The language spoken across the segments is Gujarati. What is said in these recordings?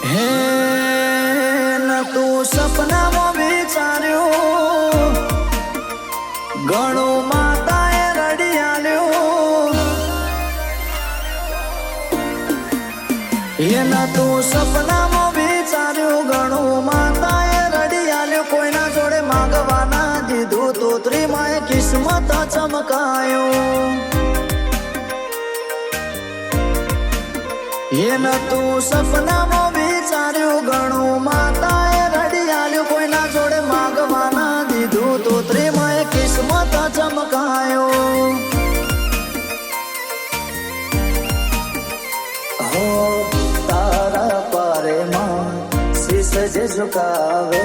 હે ન તું સપનામાં વિચાર્યું ઘણું માતાએ રડી આલ્યું એ ન તું સપનામાં વિચાર્યું ઘણું માતાએ રડી આલ્યું કોઈના જોડે માગવાના દીધું તોતરીમાં કિસ્મત ચમકાયું એ ન તું સપનામાં વિચાર્યું ઘણું માતાએ રડી આલ્યું કોઈના જોડે માગવાના દીધું તોતરીમાં કિસ્મત ચમકાયું હો તારા પારેમાં શીશ જે ઝુકાવે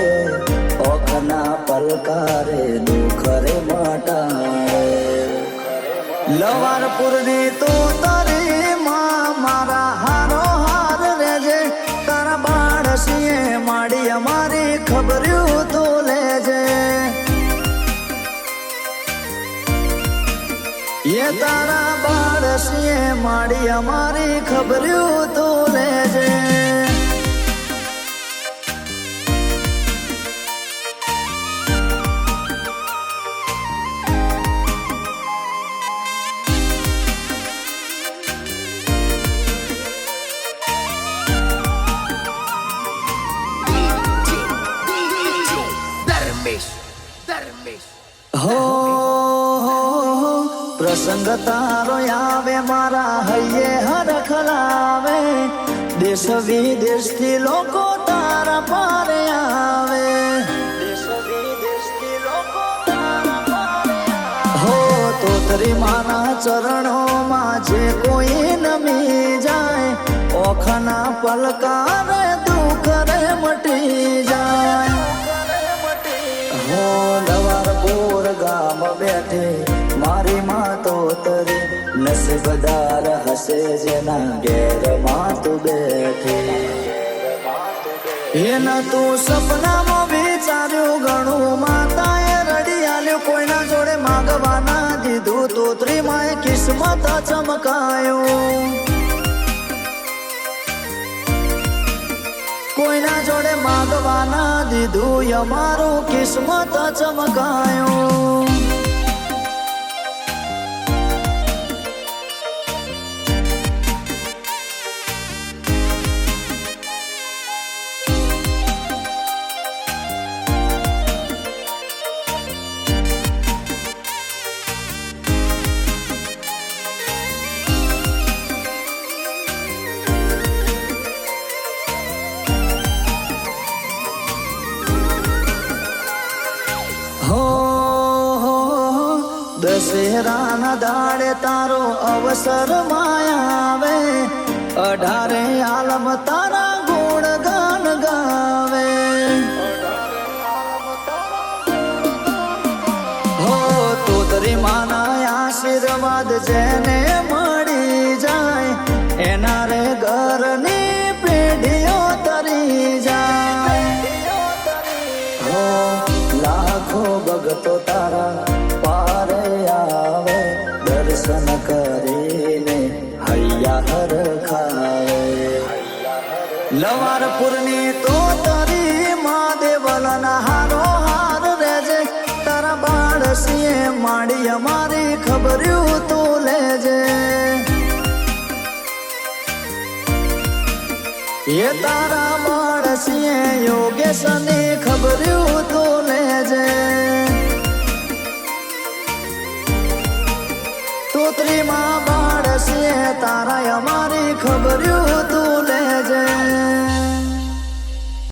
ઓખના પલકારે દુઃખ રે મટાવે લવારપુરની તો તારી માં મારા હારો હાર રેજે તારા બાળસીએ માડી અમારી ખબર્યું તો લેજે એ તારા બાળસીએ માડી અમારી ખબર્યું તો લેજે હો પ્રસંગ તારો આવે મારા હૈયે હરખ લાવે દેશ વિદેશથી લોકો તારા પારે આવે દેશ વિદેશથી લોકો તારા પારે આવે હો તોતરી માના ચરણોમાં જે કોઈ નમી જાય ઓખના પલકારે દુઃખ રે મટી જાય હો લવારપુર ગામ બેઠે મારી માં તો તરી નસીબદાર હશે જેના ઘેર માં તું બેઠે એના તું સપનામાં વિચાર્યું ઘણું માતાએ રડી આલ્યું કોઈના જોડે માગવાના દીધું તોતરીમાં કિસ્મત ચમકાયું કોઈના જોડે માગવાના દીધું અમારું કિસ્મત ચમકાયું દશેરાના દાડે તારો અવસર માયાવે 18 આલમ તારા ગુણ ગાન ગાવે હો તોતરી માના આશીર્વાદ જેને મળી જાય એના રે ઘરની પેઢીઓ તરી જાય હો લાખો ભગતો તારા દર્શન કરીને હૈયા હર ખાવે લવારપુરની તો તારી માં દેવલના હારો હાર રેજે તારા બાળસીએ માડી અમારી ખબર્યું તો લેજે એ તારા બાળસીએ યોગેશની ખબર્યું